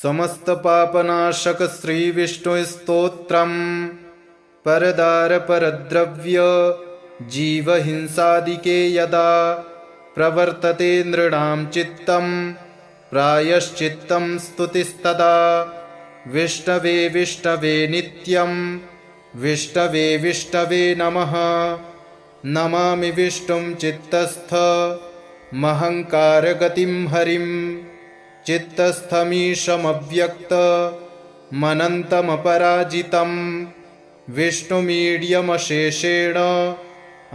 समस्तपापनाशक श्रीविष्णुस्तोत्रम् परदारपरद्रव्य जीवहिंसादिके यदा प्रवर्तते नृणां चित्तं प्रायश्चित्तं स्तुतिस्तदा विष्णवे विष्णवे नित्यं विष्णवे विष्णवे नमः। नमामि विष्णुं चित्तस्थ महङ्कारगतिं हरिं चित्तस्थमीशमव्यक्त मनन्तमपराजितं विष्णुमीड्यमशेषेण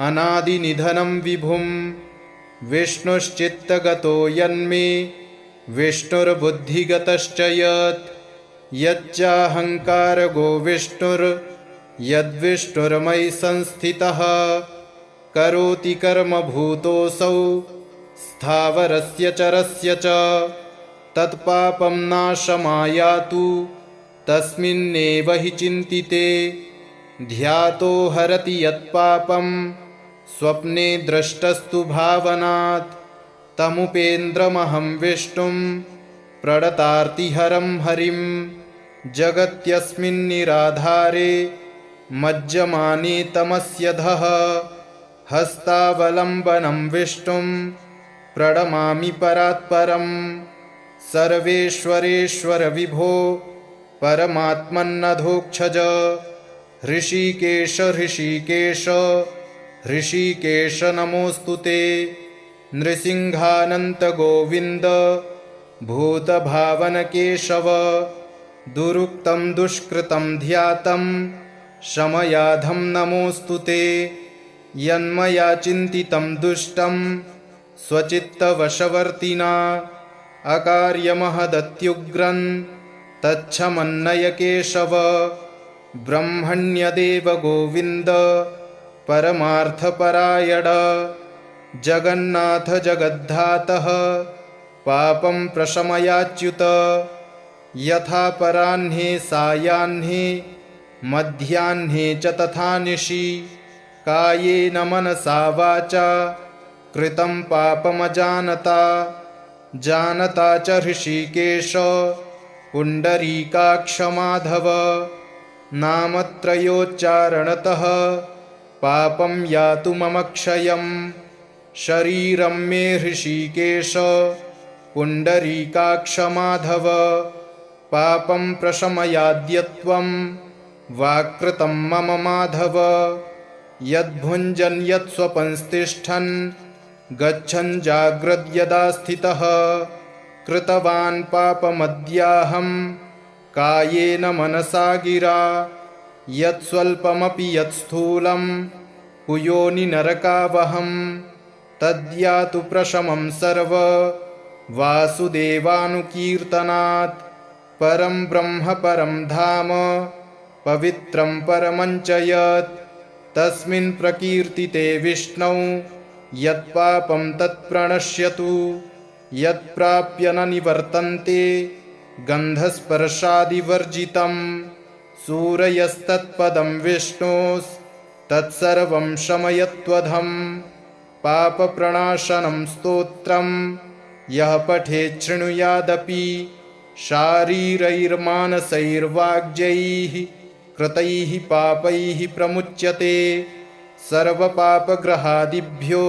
अनादिनिधनं विभुं विष्णुश्चित्तगतो यन्मे विष्णुर्बुद्धिगतश्च यच्चाहङ्कारगो विष्णुर्यद्विष्णुर्मयि संस्थितः करोति कर्म भूतोऽसौ स्थावरस्य चरस्य च तत्पापं नाशमायातु तस्मिन्नेव हि चिन्तिते ध्यातो हरति यत्पापं स्वप्ने द्रष्टस्तु भावनात् तमुपेन्द्रमहं विष्णुं प्रणतार्तिहरं हरिं जगत्यस्मिन्निराधारे मज्जमाने तमस्यधः हस्तावलम्बनं विष्णुं प्रणमामि परात्परं सर्वेश्वरेश्वर विभो परमात्मन्नधोक्षज ऋषिकेश ऋषिकेश ऋषिकेश नमोऽस्तु ते नृसिंहानन्त गोविन्द भूतभावनकेशव दुरुक्तं दुष्कृतं ध्यातं शमयाधं नमोऽस्तु ते यन्मया चिन्तितं दुष्टं स्वचित्तवशवर्तिना अकार्यमहदत्युग्रं तच्छमन्नय केशव ब्रह्मण्यदेव गोविन्द परमार्थपरायण जगन्नाथ जगद्धातः पापं प्रशमयाच्युत यथा पराह्ने सायाह्ने मध्याह्ने च तथा निशि कायेन मनसा वाचा कृतं पापमजानता जानता च ऋषिकेश पुण्डरीकाक्षमाधव नामत्रयोच्चारणतः पापं यातु मम क्षयं शरीरं मे ऋषिकेश पुण्डरीकाक्षमाधव पापं प्रशमयाद्यत्वं वाक्कृतं मम माधव यद्भुञ्जन् यत्स्वपंस्तिष्ठन् गच्छन् जाग्रद्यदा स्थितः कृतवान् पापमद्याहं कायेन मनसा गिरा यत्स्वल्पमपि यत्स्थूलं कुयोनि नरकावहं तद्यातु प्रशमं सर्व वासुदेवानुकीर्तनात् परं ब्रह्म परं धाम पवित्रं परमं च यत् तस्मिन् प्रकीर्तिते विष्णौ यत्पापं तत्प्रणश्यतु यत्प्राप्य न निवर्तन्ते गन्धस्पर्शादिवर्जितं सूरयस्तत्पदं विष्णोस्तत्सर्वं शमयत्वधं पापप्रणाशनं स्तोत्रं यः पठेत् शृणुयादपि शारीरैर्मानसैर्वाग्यैः कृतैः पापैः प्रमुच्यते सर्वपापग्रहादिभ्यो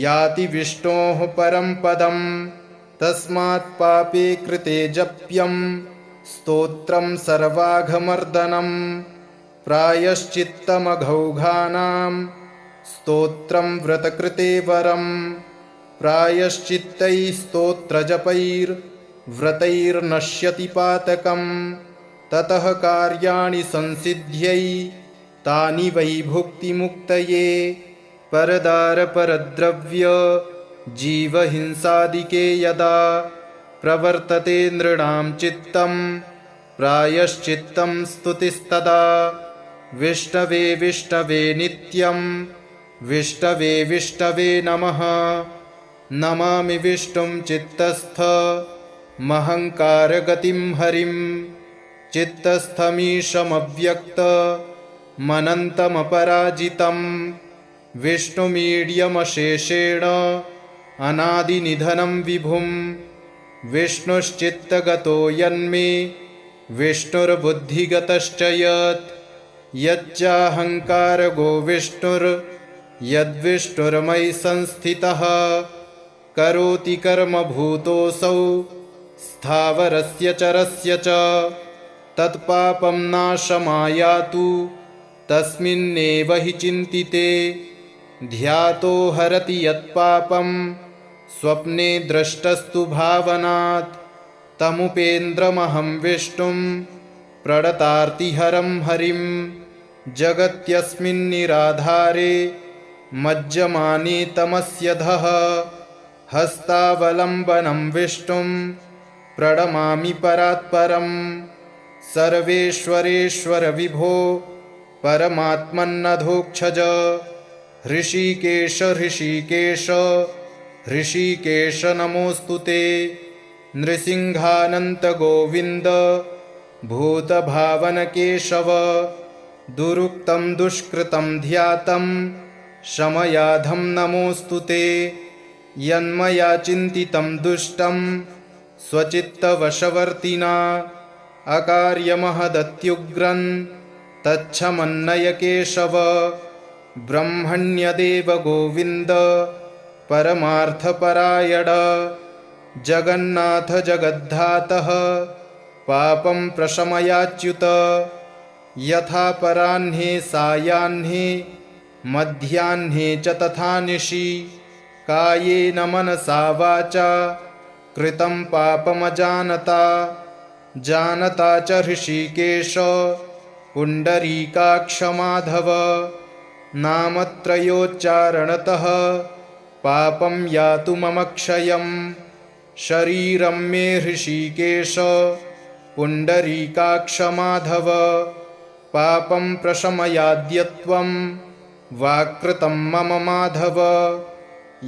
याति विष्णोः परं पदं तस्मात् पापे कृते जप्यं स्तोत्रं सर्वाघमर्दनं प्रायश्चित्तमघौघानां स्तोत्रं व्रतकृते वरं प्रायश्चित्तैः स्तोत्रजपैर्व्रतैर्नश्यति पातकं ततः कार्याणि संसिद्ध्यै तानि वै भुक्तिमुक्तये परदारपरद्रव्य जीवहिंसादिके यदा प्रवर्तते नृणां चित्तं प्रायश्चित्तं स्तुतिस्तदा विष्णवे विष्णवे नित्यं विष्णवे विष्णवे नमः। नमामि विष्णुं चित्तस्थ महङ्कारगतिं हरिं चित्तस्थमीशमव्यक्त मनन्तमपराजितं विष्णुमीड्यमशेषेण अनादिनिधनं विभुं विष्णुश्चित्तगतो यन्मे विष्णुर्बुद्धिगतश्च यत् यच्चाहङ्कारगो विष्णुर्यद्विष्णुर्मयि संस्थितः करोति कर्मभूतोऽसौ स्थावरस्य चरस्य च तत्पापं नाशमायातु तस्मिन्नेव हि चिन्तिते ध्यातो हरति यत्पापं स्वप्ने दृष्टस्तु भावनात् तमुपेन्द्रमहं विष्णुं प्रणतार्तिहरं हरिं जगत्यस्मिन्निराधारे मज्जमाने तमस्यधः हस्तावलम्बनं विष्णुं प्रणमामि परात्परं सर्वेश्वरेश्वर विभो परमात्मन्नधोक्षज हृषीकेश हृषीकेश हृषीकेश नमोऽस्तु ते नृसिंहानन्त गोविन्द भूतभावनकेशव दुरुक्तं दुष्कृतं ध्यातं शमयाधं नमोऽस्तु ते यन्मया चिन्तितं दुष्टं स्वचित्तवशवर्तिना अकार्यमहदत्युग्रं तच्छमन्नय केशव ब्रह्मण्यदेव गोविन्द परमार्थपरायण जगन्नाथ जगद्धातः पापं प्रशमयाच्युत यथा पराह्ने सायाह्ने मध्याह्ने च तथा निशि कायेन मनसा वाचा कृतं पापमजानता जानता च हृषीकेश पुण्डरीकाक्षमाधव नामत्रयोच्चारणतः पापं यातु मम क्षयम् शरीरं मे हृषीकेश पुण्डरीकाक्षमाधव पापं प्रशमयाद्यत्वं वाक्कृतं मम माधव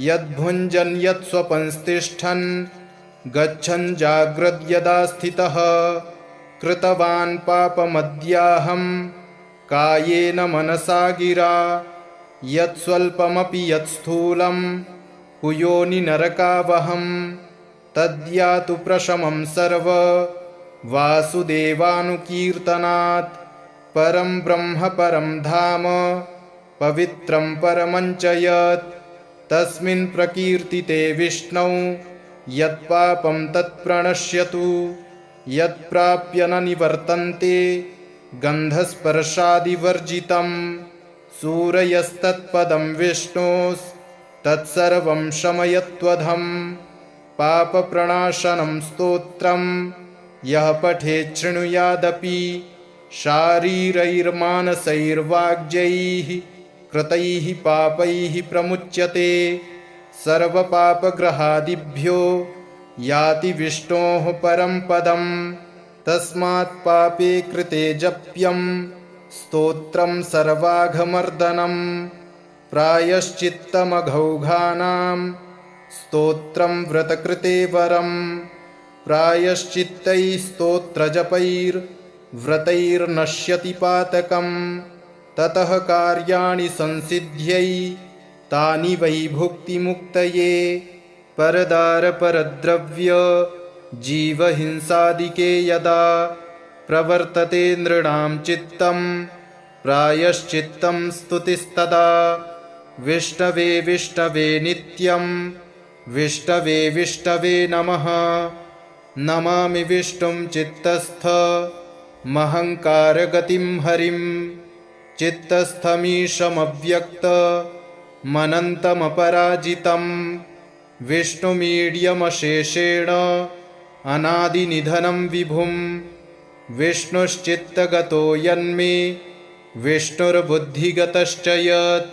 यद्भुञ्जन् यत्स्वपंस्तिष्ठन् गच्छन् जाग्रद्यदा स्थितः कृतवान् पापमद्याहं कायेन मनसा गिरा यत्स्वल्पमपि यत्स्थूलं कुयोनि नरकावहं तद्यातु प्रशमं सर्व वासुदेवानुकीर्तनात् परं ब्रह्म परं धाम पवित्रं परमञ्च यत् तस्मिन् प्रकीर्तिते विष्णौ यत्पापं तत्प्रणश्यतु यत्प्राप्य न निवर्तन्ते गन्धस्पर्शादिवर्जितं सूरयस्तत्पदं विष्णोस्तत्सर्वं शमयत्वधं पापप्रणाशनं स्तोत्रं यः पठेत् शृणुयादपि शारीरैर्मानसैर्वाग्यैः कृतैः पापैः प्रमुच्यते सर्वपापग्रहादिभ्यो याति विष्णोः परं पदं तस्मात् पापे कृते जप्यं स्तोत्रं सर्वाघमर्दनं प्रायश्चित्तमघौघानां स्तोत्रं व्रतकृते वरं प्रायश्चित्तैः स्तोत्रजपैर्व्रतैर्नश्यति पातकं ततः कार्याणि संसिद्ध्यै तानि वै भुक्तिमुक्तये परदारपरद्रव्य जीवहिंसादिके यदा प्रवर्तते नृणां चित्तं प्रायश्चित्तं स्तुतिस्तदा विष्णवे विष्णवे नित्यं विष्णवे विष्णवे नमः नमामि विष्णुं चित्तस्थ महङ्कारगतिं हरिं चित्तस्थमीशमव्यक्त मनन्तमपराजितं विष्णुमीड्यमशेषेण अनादिनिधनं विभुं विष्णुश्चित्तगतो यन्मे विष्णुर्बुद्धिगतश्च यत्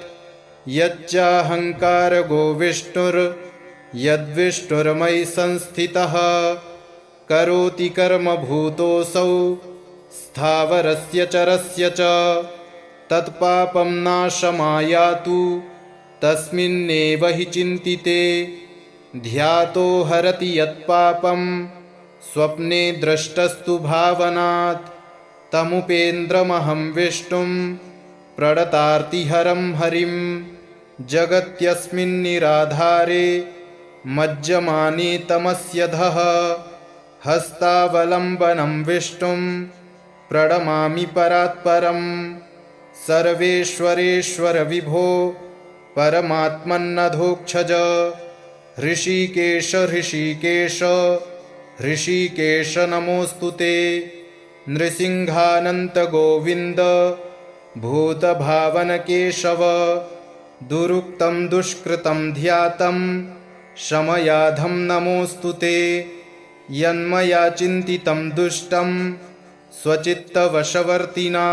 यच्चाहङ्कारगो विष्णुर्यद्विष्णुर्मयि संस्थितः करोति कर्मभूतोऽसौ स्थावरस्य चरस्य च तत्पापं नाशमायातु तस्मिन्नेव हि चिन्तिते ध्यातो हरति यत्पापं स्वप्ने दृष्टस्तु भावनात् तमुपेन्द्रमहं विष्णुं प्रणतार्तिहरं हरिं जगत्यस्मिन्निराधारे मज्जमाने तमस्यधः हस्तावलम्बनं विष्णुं प्रणमामि परात्परम् सर्वेश्वरेश्वर विभो परमात्मन्नधोक्षज ऋषिकेश ऋषिकेश ऋषिकेश नमोऽस्तु ते नृसिंहानन्त गोविन्द भूतभावनकेशव दुरुक्तं दुष्कृतं ध्यातं शमयाधं नमोऽस्तु ते यन्मया चिन्तितं दुष्टं स्वचित्तवशवर्तिना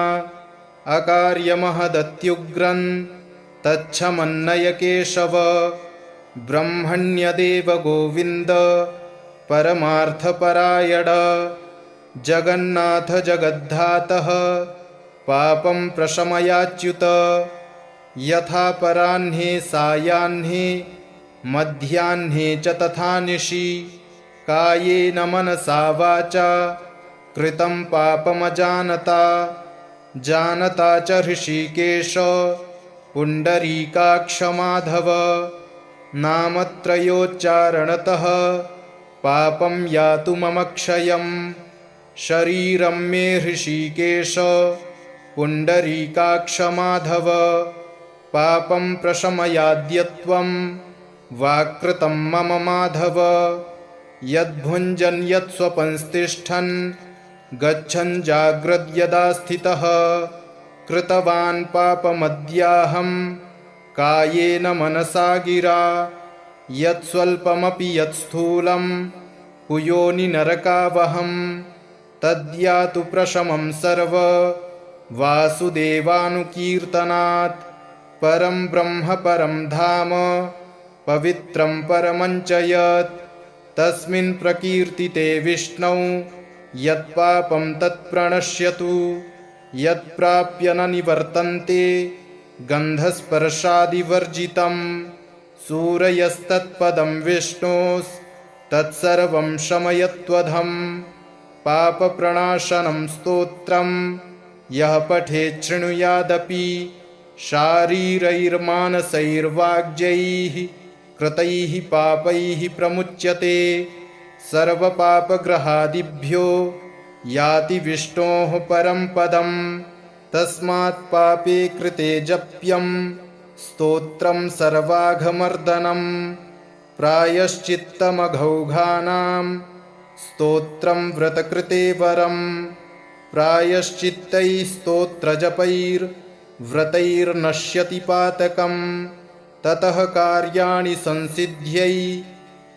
अकार्यमहदत्युग्रं तच्छमन्नय केशव ब्रह्मण्यदेव गोविन्द परमार्थपरायण जगन्नाथ जगद्धातः पापं प्रशमयाच्युत यथा पराह्ने सायाह्ने मध्याह्ने च तथा निशि कायेन मनसा वाचा कृतं पापमजानता जानता च ऋषिकेश पुण्डरीकाक्ष माधव नामत्रयोच्चारणतः पापं यातु मम क्षयम् शरीरं मे ऋषिकेश पुण्डरीकाक्ष माधव पापं प्रशमयाद्यत्वं वाक्कृतं मम माधव यद्भुञ्जन् यत्स्वपंस्तिष्ठन् गच्छन् जाग्रद्यदा स्थितः कृतवान् पापमद्याहं कायेन मनसा गिरा यत्स्वल्पमपि यत्स्थूलं कुयोनिनरकावहं तद्यातु प्रशमं सर्व वासुदेवानुकीर्तनात् परं ब्रह्म परं धाम पवित्रं परमञ्च यत् तस्मिन् प्रकीर्तिते विष्णौ यत्पापं तत्प्रणश्यतु यत्प्राप्य न निवर्तन्ते गन्धस्पर्शादिवर्जितं सूरयस्तत्पदं विष्णोस्तत्सर्वं शमयत्वधं पापप्रणाशनं स्तोत्रं यः पठेत् शृणुयादपि शारीरैर्मानसैर्वाग्यैः कृतैः पापैः प्रमुच्यते सर्वपापग्रहादिभ्यो याति विष्णोः परं पदं तस्मात् पापे कृते जप्यं स्तोत्रं सर्वाघमर्दनं प्रायश्चित्तमघौघानां स्तोत्रं व्रतकृते वरं प्रायश्चित्तैः स्तोत्रजपैर्व्रतैर्नश्यति पातकं ततः कार्याणि संसिद्ध्यै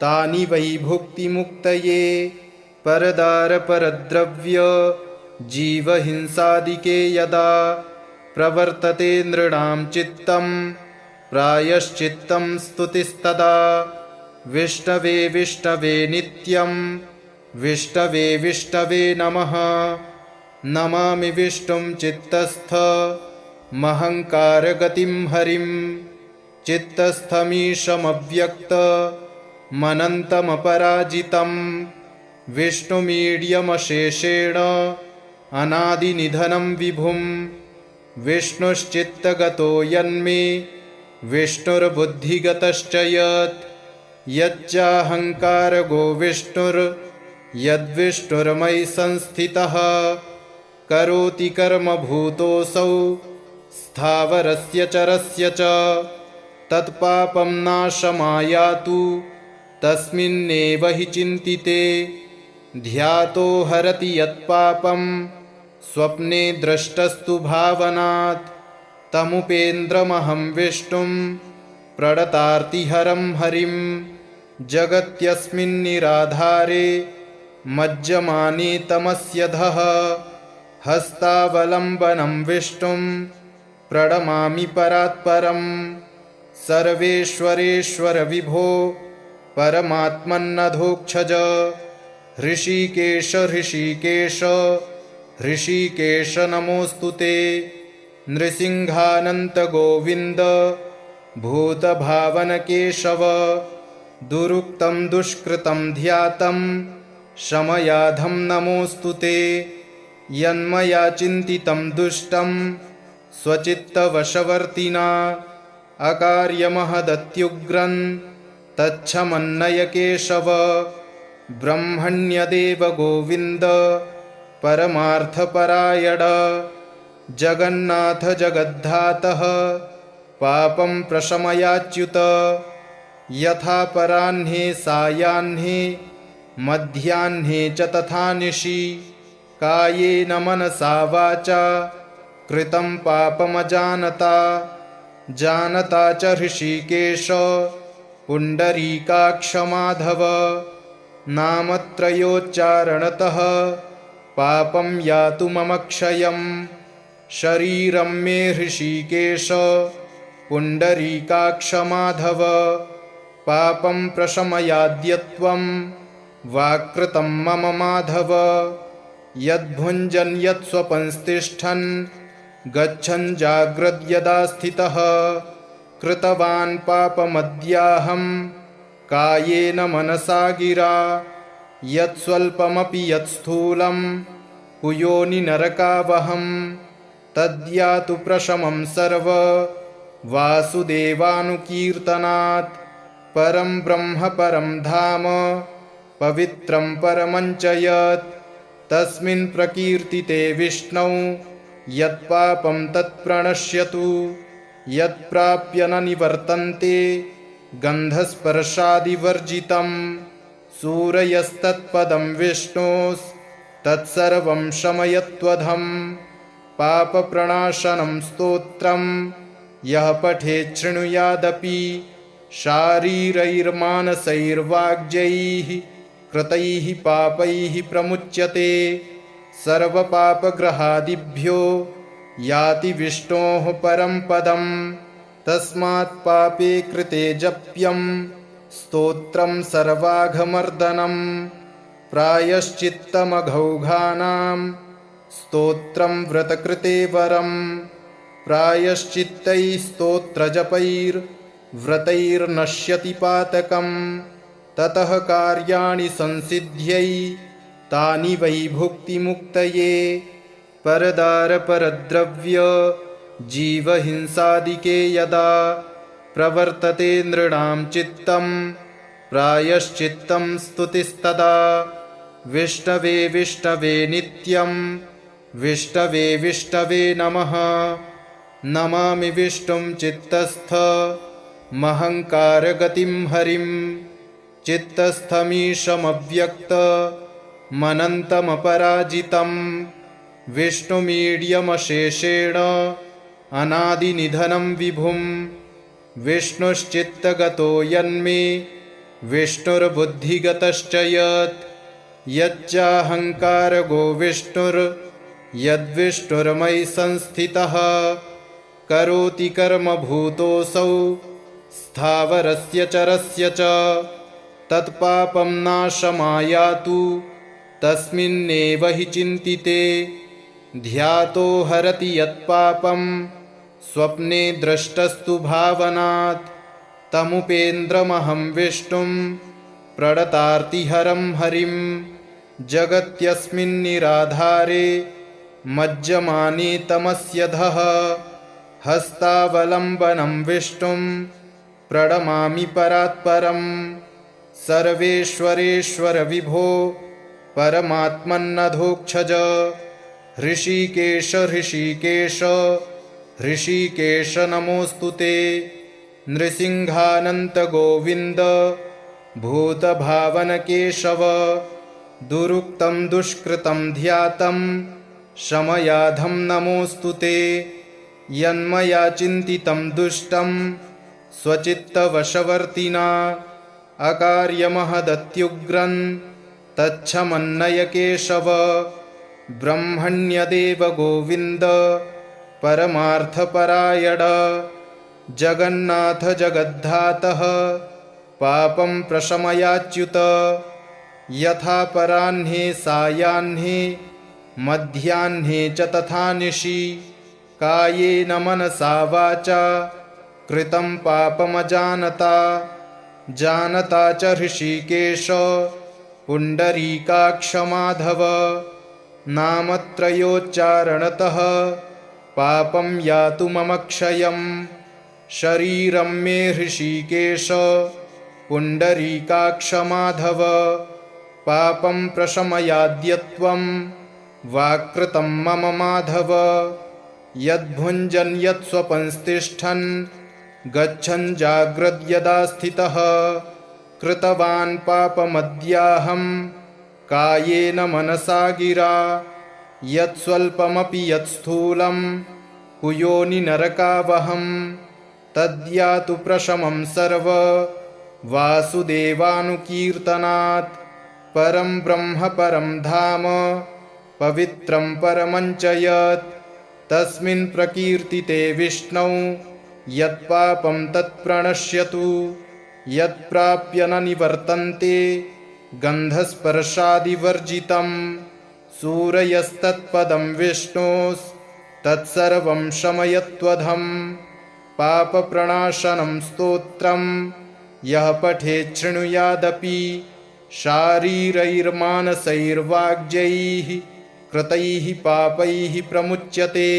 तानि वै भुक्तिमुक्तये परदारपरद्रव्य जीवहिंसादिके यदा प्रवर्तते नृणां चित्तं प्रायश्चित्तं स्तुतिस्तदा विष्णवे विष्णवे नित्यं विष्णवे विष्णवे नमः नमामि विष्णुं चित्तस्थ महङ्कारगतिं हरिं चित्तस्थमीशमव्यक्तमनन्तमपराजितं विष्णुमीड्यमशेषेण अनादिनिधनं विभुं विष्णुश्चित्तगतो यन्मे विष्णुर्बुद्धिगतश्च यत् यच्चाहङ्कारगो विष्णुर्यद्विष्णुर्मयि संस्थितः करोति कर्म भूतोऽसौ स्थावरस्य चरस्य च तत्पापं नाशमायातु तस्मिन्नेव हि चिन्तिते ध्यातो हरति यत्पापं स्वप्ने द्रष्टस्तु भावनात् तमुपेन्द्रमहं विष्णुं प्रणतार्तिहरं हरिं जगत्यस्मिन्निराधारे मज्जमाने तमस्यधः हस्तावलम्बनं विष्णुं प्रणमामि परात्परं सर्वेश्वरेश्वर विभो परमात्मन्नधोक्षज ऋषिकेश ऋषिकेश ऋषिकेश नमोऽस्तु ते नृसिंहानन्त गोविन्द भूतभावनकेशव दुरुक्तं दुष्कृतं ध्यातं शमयाधं नमोऽस्तु ते यन्मया चिन्तितं दुष्टं स्वचित्तवशवर्तिना अकार्यमहदत्युग्रं तच्छमन्नय केशव। ब्रह्मण्यदेव गोविन्द परमार्थपरायण। जगन्नाथ जगद्धातः पापं प्रशमयाच्युत। यथा पराह्ने सायाह्ने मध्याह्ने च तथा निशि कायेन मनसा वाचा कृतं पापमजानता। जानता च हृषीकेश पुण्डरीकाक्ष माधव। नामत्रयोच्चारणतः पापं यातु मम क्षयम्। शरीरं मे हृषीकेश पुण्डरीकाक्ष माधव। पापं प्रशमयाद्यत्वं वाक्कृतं मम माधव। यद्भुञ्जन् यत्स्वपंस्तिष्ठन् गच्छन् जाग्रद्यदा स्थितः कृतवान् पापमद्याहं कायेन मनसा गिरा। यत्स्वल्पमपि यत्स्थूलं कुयोनिनरकावहं तद्यातु प्रशमं सर्व वासुदेवानुकीर्तनात्। परं ब्रह्म परं धाम पवित्रं परमञ्च यत् तस्मिन् प्रकीर्तिते विष्णौ यत्पापं तत्प्रणश्यतु। यत्प्राप्य न निवर्तन्ते गन्धस्पर्शादिवर्जितं सूरयस्तत्पदं विष्णोस्तत्सर्वं शमयत्वधं। पापप्रणाशनं स्तोत्रं यः पठेत् शृणुयादपि शारीरैर्मानसैर्वाग्यैः कृतैः पापैः प्रमुच्यते। सर्वपापग्रहादिभ्यो याति विष्णोः परं पदं। तस्मात् पापे कृते जप्यं स्तोत्रं सर्वाघमर्दनं। प्रायश्चित्तमघौघानां स्तोत्रं व्रतकृते वरं। प्रायश्चित्तैः स्तोत्रजपैर्व्रतैर्नश्यति पातकं। ततः कार्याणि संसिद्ध्यै तानि वै भुक्तिमुक्तये। परदारपरद्रव्य जीवहिंसादिके यदा प्रवर्तते नृणां चित्तं प्रायश्चित्तं स्तुतिस्तदा। विष्णवे विष्णवे नित्यं विष्णवे विष्णवे नमः। नमामि विष्णुं चित्तस्थ महङ्कारगतिं हरिं। चित्तस्थमीशमव्यक्तमनन्तमपराजितं विष्णुमीड्यमशेषेण अनादिनिधनं विभुं। विष्णुश्चित्तगतो यन्मे विष्णुर्बुद्धिगतश्च यत्। यच्चाहङ्कारगो विष्णुर्यद्विष्णुर्मयि संस्थितः। करोति कर्म भूतोऽसौ स्थावरस्य चरस्य च। तत्पापं नाशमायातु तस्मिन्नेव हि चिन्तिते। ध्यातो हरति यत्पापं स्वप्ने द्रष्टस्तु भावनात्। तमुपेन्द्रमहं विष्णुं प्रणतार्तिहरं हरिं। जगत्यस्मिन्निराधारे मज्जमाने तमस्यधः। हस्तावलम्बनं विष्णुं प्रणमामि परात्परम्। सर्वेश्वरेश्वर विभो परमात्मन्नधोक्षज। हृषीकेश हृषीकेश हृषीकेश नमोऽस्तु ते। नृसिंहानन्त गोविन्द भूतभावनकेशव। दुरुक्तं दुष्कृतं ध्यातं शमयाधं नमोऽस्तु ते। यन्मया चिन्तितं दुष्टं स्वचित्तवशवर्तिना अकार्यमहदत्युग्रं तच्छमन्नय केशव। ब्रह्मण्यदेव गोविन्द परमार्थपरायण। जगन्नाथ जगद्धातः पापं प्रशमयाच्युत। यथा पराह्ने सायाह्ने मध्याह्ने च तथा निशि कायेन मनसा वाचा कृतं पापमजानता। जानता च हृषीकेश पुण्डरीकाक्ष माधव। नामत्रयोच्चारणतः पापं यातु मम क्षयम्। शरीरं मे हृषीकेश पुण्डरीकाक्ष माधव पापं प्रशमयाद्यत्वं वाक्कृतं मम माधव यद्भुञ्जन् यत्स्वपंस्तिष्ठन् गच्छन् जाग्रद्यदा स्थितः कृतवान् पापमद्याहं कायेन मनसा गिरा यत्स्वल्पमपि यत्स्थूलं कुयोनिनरकावहं तद्यातु प्रशमं सर्व वासुदेवानुकीर्तनात् परं ब्रह्म परं धाम पवित्रं परमञ्च यत् तस्मिन् प्रकीर्तिते विष्णौ यत्पापं तत्प्रणश्यतु यत्प्राप्य न निवर्तन्ते गन्धस्पर्शादिवर्जितं सूरयस्तत्पदं विष्णोस्तत्सर्वं शमयत्वधं पापप्रणाशनं स्तोत्रं यः पठेत् शृणुयादपि शारीरैर्मानसैर्वाग्यैः कृतैः पापैः प्रमुच्यते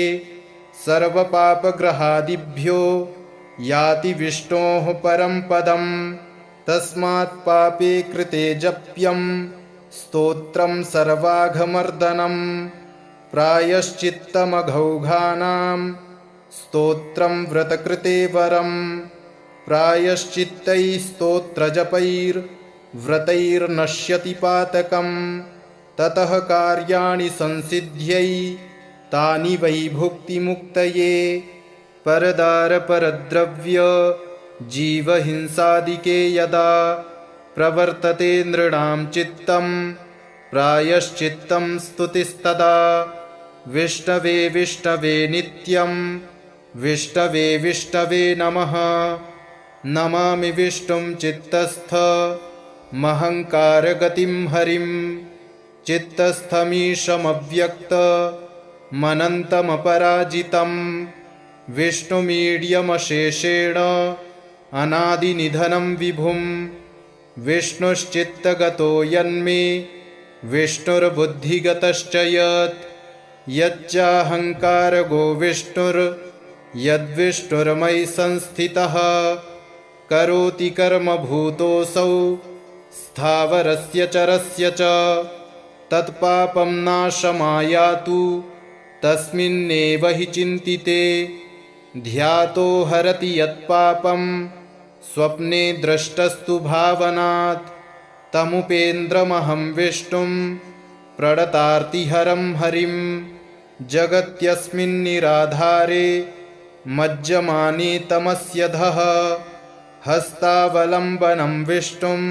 सर्वपापग्रहादिभ्यो याति विष्णोः परं पदं तस्मात् पापे कृते जप्यं स्तोत्रं सर्वाघमर्दनं प्रायश्चित्तमघौघानां स्तोत्रं व्रतकृते वरं प्रायश्चित्तैः स्तोत्रजपैर्व्रतैर्नश्यति पातकं ततः कार्याणि संसिद्ध्यै तानि वै भुक्तिमुक्तये परदारपरद्रव्य जीवहिंसादिके यदा प्रवर्तते नृणां चित्तं प्रायश्चित्तं स्तुतिस्तदा विष्णवे विष्णवे नित्यं विष्णवे विष्णवे नमः नमामि विष्णुं चित्तस्थ महङ्कारगतिं हरिं चित्तस्थमीशमव्यक्तमनन्तमपराजितं विष्णुमीड्यमशेषेण अनादिनिधनं विभुं विष्णुश्चित्तगतो यन्मे विष्णुर्बुद्धिगतश्च यत् यच्चाहङ्कारगो विष्णुर्यद्विष्णुर्मयि संस्थितः करोति कर्म भूतोऽसौ स्थावरस्य चरस्य च तत्पापं नाशमायातु तस्मिन्नेव हि चिन्तिते ध्यातो हरति यत्पापं स्वप्ने द्रष्टस्तु भावनात् तमुपेन्द्रमहं विष्णुं प्रणतार्तिहरं हरिं जगत्यस्मिन्निराधारे मज्जमाने तमस्यधः हस्तावलम्बनं विष्णुं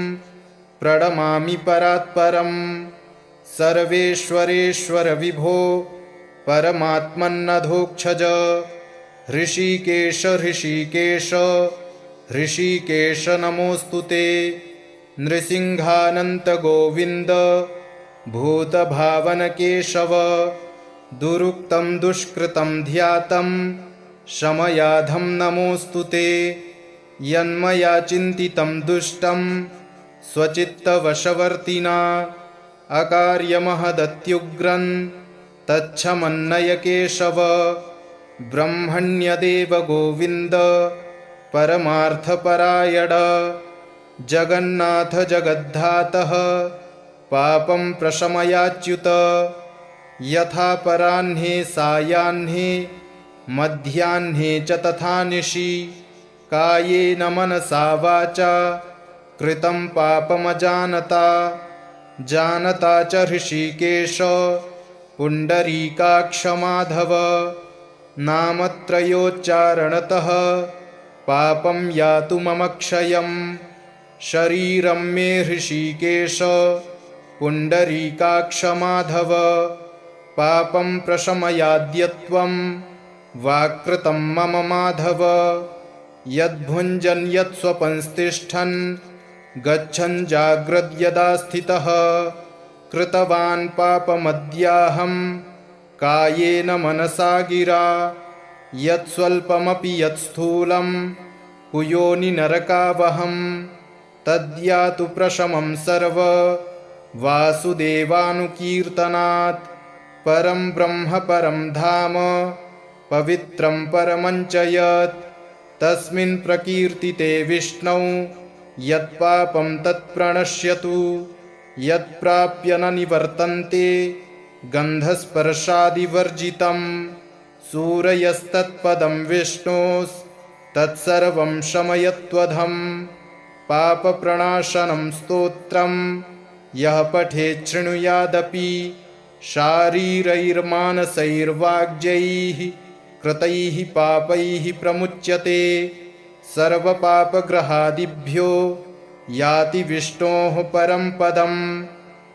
प्रणमामि परात्परं सर्वेश्वरेश्वर विभो परमात्मन्नधोक्षज हृषीकेश हृषीकेश हृषीकेश नमोऽस्तु ते नृसिंहानन्त गोविन्द भूतभावनकेशव दुरुक्तं दुष्कृतं ध्यातं शमयाधं नमोऽस्तु ते यन्मया चिन्तितं दुष्टं स्वचित्तवशवर्तिना अकार्यमहदत्युग्रं तच्छमन्नय केशव ब्रह्मण्यदेव गोविन्द परमार्थपरायण जगन्नाथ जगद्धातः पापं प्रशमयाच्युत यथा पराह्ने सायाह्ने मध्याह्ने च तथा निशि कायेन मनसा वाचा कृतं पापमजानता जानता च हृषीकेश पुण्डरीकाक्ष माधव नामत्रयोच्चारणतः पापं यातु मम क्षयं शरीरं मे हृषीकेश पुण्डरीकाक्ष माधव पापं प्रशमयाद्यत्वं वाक्कृतं मम माधव यद्भुञ्जन् यत्स्वपंस्तिष्ठन् गच्छन् जाग्रद्यदा स्थितः कृतवान् पापमद्याहं कायेन मनसा गिरा यत्स्वल्पमपि यत्स्थूलं कुयोनिनरकावहं तद्यातु प्रशमं सर्व वासुदेवानुकीर्तनात् परं ब्रह्म परं धाम पवित्रं परमञ्च यत् तस्मिन् प्रकीर्तिते विष्णौ यत्पापं तत्प्रणश्यतु यत्प्राप्य न निवर्तन्ते गन्धस्पर्शादिवर्जितं सूरयस्तत्पदं विष्णोस्तत्सर्वं शमयत्वधं पापप्रणाशनं स्तोत्रं यः पठेत् शृणुयादपि शारीरैर्मानसैर्वाग्यैः कृतैः पापैः प्रमुच्यते सर्वपापग्रहादिभ्यो याति विष्णोः परं पदं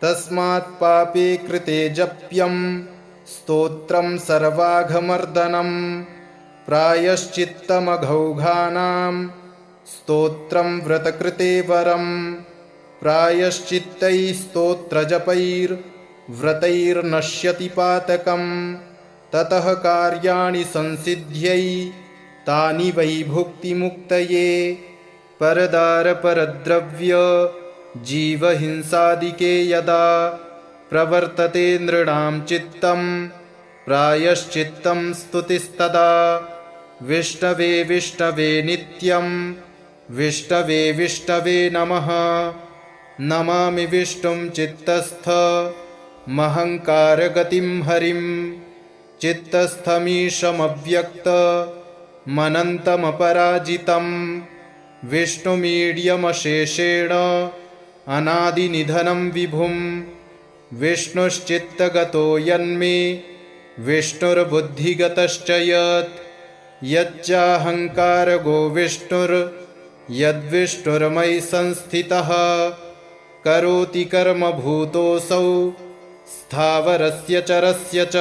तस्मात् पापे कृते जप्यं स्तोत्रं सर्वाघमर्दनं प्रायश्चित्तमघौघानां स्तोत्रं व्रतकृते वरं प्रायश्चित्तैः स्तोत्रजपैर्व्रतैर्नश्यति पातकं ततः कार्याणि संसिद्ध्यै तानि वै भुक्तिमुक्तये परदारपरद्रव्य जीवहिंसादिके यदा प्रवर्तते नृणां चित्तं प्रायश्चित्तं स्तुतिस्तदा विष्णवे विष्णवे नित्यं विष्णवे विष्णवे नमः नमामि विष्णुं चित्तस्थमहङ्कारगतिं हरिं चित्तस्थमीशमव्यक्तमनन्तमपराजितं विष्णुमीड्यमशेषेण अनादिनिधनं विभुं विष्णुश्चित्तगतो यन्मे विष्णुर्बुद्धिगतश्च यच्चाहङ्कारगो विष्णुर्यद्विष्णुर्मयि संस्थितः करोति कर्मभूतोऽसौ स्थावरस्य चरस्य च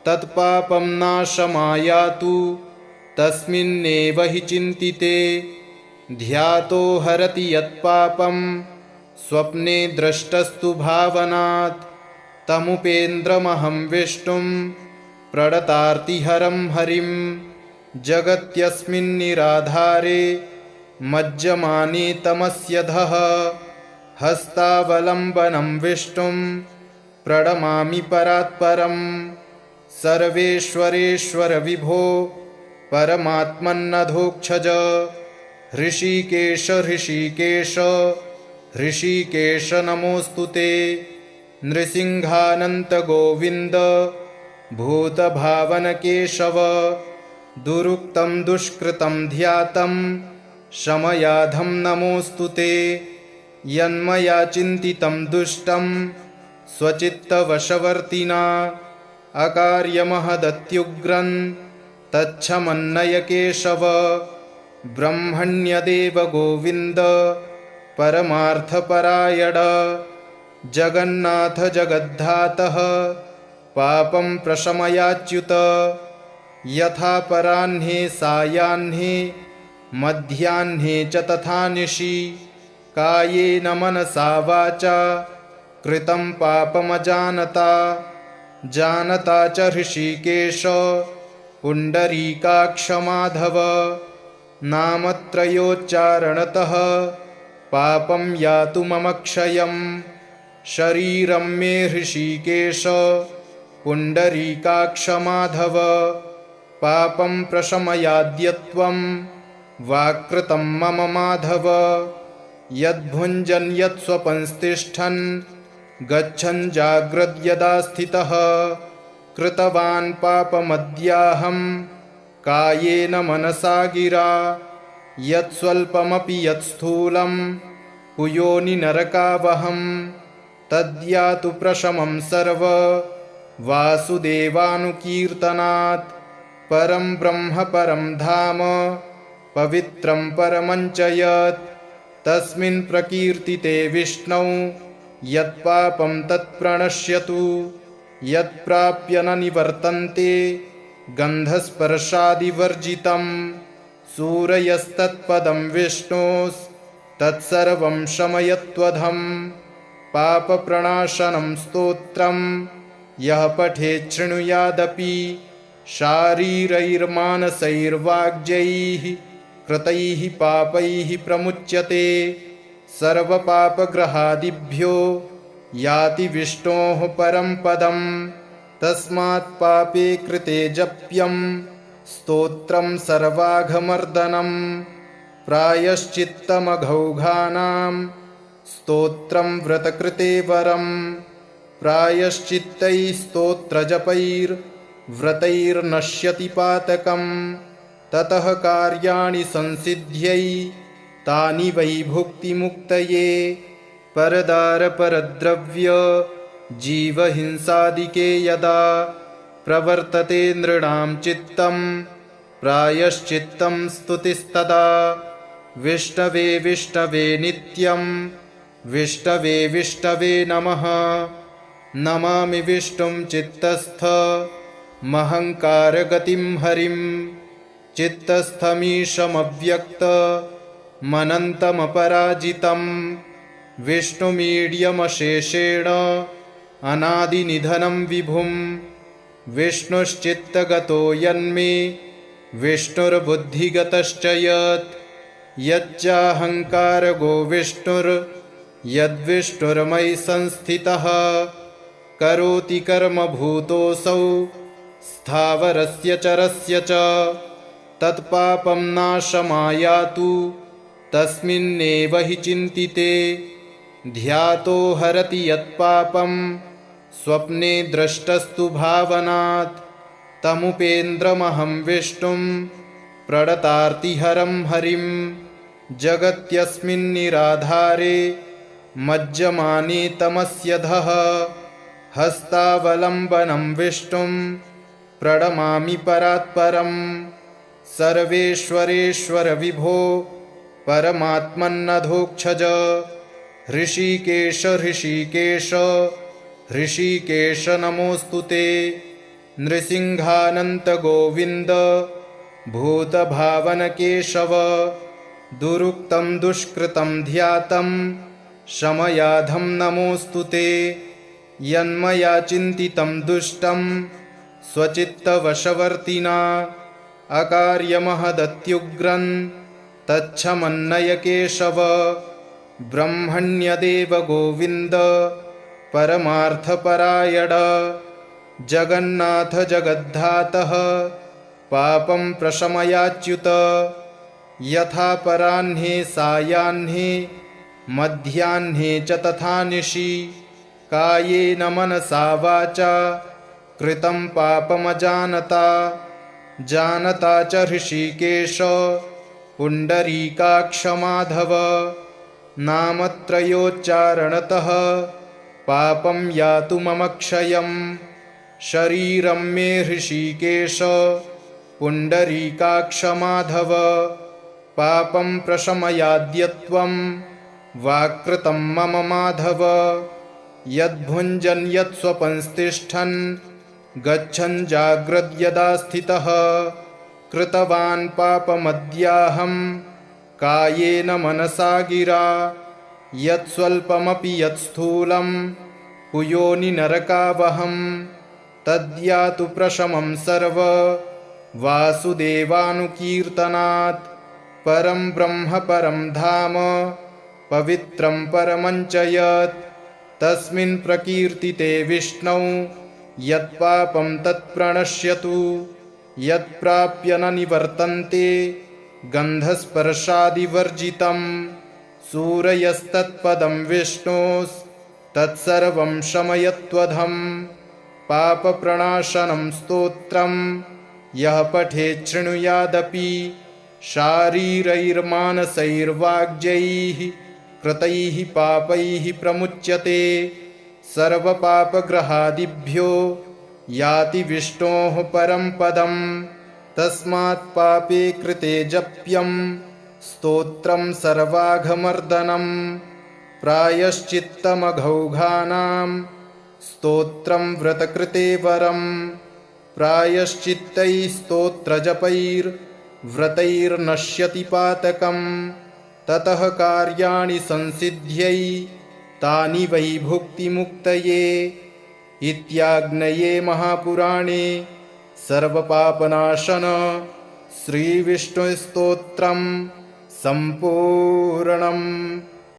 तत्पापं नाशमायातु तस्मिन्नेव हि चिन्तिते ध्यातो हरति यत्पापं स्वप्ने द्रष्टस्तु भावनात् तमुपेन्द्रमहं विष्णुं प्रणतार्तिहरं हरिं जगत्यस्मिन्निराधारे मज्जमाने तमस्यधः हस्तावलम्बनं विष्णुं प्रणमामि परात्परं सर्वेश्वरेश्वर विभो परमात्मन्नधोक्षज हृषीकेश हृषीकेश हृषीकेश नमोऽस्तु ते नृसिंहानन्त गोविन्द भूतभावनकेशव दुरुक्तं दुष्कृतं ध्यातं शमयाधं नमोऽस्तु ते यन्मया चिन्तितं दुष्टं स्वचित्तवशवर्तिना अकार्यमहदत्युग्रं तच्छमन्नय केशव ब्रह्मण्यदेव गोविन्द परमार्थपरायण जगन्नाथ जगद्धातः पापं प्रशमयाच्युत यथा पराह्ने सायाह्ने मध्याह्ने च तथा निशि कायेन मनसा वाचा कृतं पापमजानता जानता च हृषीकेश पुण्डरीकाक्ष माधव नामत्रयोच्चारणतः पापं यातु मम क्षयम् शरीरं मे हृषीकेश पुण्डरीकाक्ष माधव पापं प्रशमयाद्यत्वं वाक्कृतं मम माधव यद्भुञ्जन् यत्स्वपंस्तिष्ठन् गच्छन् जाग्रद्यदा स्थितः कृतवान् पापमद्याहं कायेन मनसा गिरा यत्स्वल्पमपि यत्स्थूलं कुयोनिनरकावहं तद्यातु प्रशमं सर्व वासुदेवानुकीर्तनात् परं ब्रह्म परं धाम पवित्रं परमञ्च यत् तस्मिन् प्रकीर्तिते विष्णौ यत्पापं तत्प्रणश्यतु यत्प्राप्य न निवर्तन्ते गन्धस्पर्शादिवर्जितं सूरयस्तत्पदं विष्णोस्तत्सर्वं शमयत्वधं पापप्रणाशनं स्तोत्रं यः पठेत् शृणुयादपि शारीरैर्मानसैर्वाग्यैः कृतैः पापैः प्रमुच्यते सर्वपापग्रहादिभ्यो याति विष्णोः परं पदं तस्मात् पापे कृते जप्यं स्तोत्रं सर्वाघमर्दनं प्रायश्चित्तमघौघानां स्तोत्रं व्रतकृते वरं प्रायश्चित्तैः स्तोत्रजपैर्व्रतैर्नश्यति पातकं ततः कार्याणि संसिद्ध्यै तानि वै भुक्तिमुक्तये परदारपरद्रव्य जीवहिंसादिके यदा प्रवर्तते नृणां चित्तं प्रायश्चित्तं स्तुतिस्तदा विष्णवे विष्णवे नित्यं विष्णवे विष्णवे नमः नमामि विष्णुं चित्तस्थमहङ्कारगतिं हरिं चित्तस्थमीशमव्यक्तमनन्तमपराजितं विष्णुमीड्यमशेषेण अनादिनिधनं विभुं विष्णुश्चित्तगतो यन्मे विष्णुर्बुद्धिगतश्च यच्चाहङ्कारगो विष्णुर्यद्विष्णुर्मयि संस्थितः करोति कर्मभूतोऽसौ स्थावरस्य चरस्य च तत्पापं नाशमायातु तस्मिन्नेव हि चिन्तिते ध्यातो हरति यत्पापं स्वप्ने द्रष्टस्तु भावनात् तमुपेन्द्रमहं विष्णुं प्रणतार्तिहरं हरिं जगत्यस्मिन्निराधारे मज्जमाने तमस्यधः हस्तावलम्बनं विष्णुं प्रणमामि परात्परं सर्वेश्वरेश्वर विभो परमात्मन्नधोक्षज ऋषिकेश ऋषिकेश ऋषिकेश नमोऽस्तु ते नृसिंहानन्त गोविन्द भूतभावनकेशव दुरुक्तं दुष्कृतं ध्यातं शमयाधं नमोऽस्तु ते यन्मया चिन्तितं दुष्टं स्वचित्तवशवर्तिना अकार्यमहदत्युग्रं तच्छमन्नय केशव ब्रह्मण्यदेव गोविन्द परमार्थपरायण जगन्नाथ जगद्धातः पापं प्रशमयाच्युत यथा पराह्ने सायाह्ने मध्याह्ने च तथा निशि कायेन मनसा वाचा कृतं पापमजानता जानता च ऋषिकेश पुण्डरीकाक्षमाधव नामत्रयोच्चारणतः पापं यातु मम क्षयं शरीरं मे ऋषिकेश पुण्डरीकाक्षमाधव पापं प्रशमयाद्यत्वं वाक्कृतं मम माधव यद्भुञ्जन् यत्स्वपंस्तिष्ठन् गच्छन् जाग्रद्यदा स्थितः कृतवान् पापमद्याहं कायेन मनसा गिरा यत्स्वल्पमपि यत्स्थूलं कुयोनि नरकावहं तद्यातु प्रशमं सर्व वासुदेवानुकीर्तनात् परं ब्रह्म परं धाम पवित्रं परमं च यत् तस्मिन् प्रकीर्तिते विष्णौ यत्पापं तत्प्रणश्यतु यत्प्राप्य न निवर्तन्ते गन्धस्पर्शादिवर्जितं सूरयस्तत्पदं विष्णोस्तत्सर्वं शमयत्वधं पापप्रणाशनं स्तोत्रं यः पठेत् शृणुयादपि शारीरैर्मानसैर्वाग्यैः कृतैः पापैः प्रमुच्यते सर्वपापग्रहादिभ्यो याति विष्णोः परं पदं तस्मात् पापे कृते जप्यं स्तोत्रं सर्वाघमर्दनं प्रायश्चित्तमघौघानां स्तोत्रं व्रतकृते वरं प्रायश्चित्तैः स्तोत्रजपैर्व्रतैर्नश्यति पातकं ततः कार्याणि संसिद्ध्यै तानि वै भुक्तिमुक्तये इत्याग्नये महापुराणे सर्वपापनाशन श्रीविष्णुस्तोत्रं सम्पूर्णम्।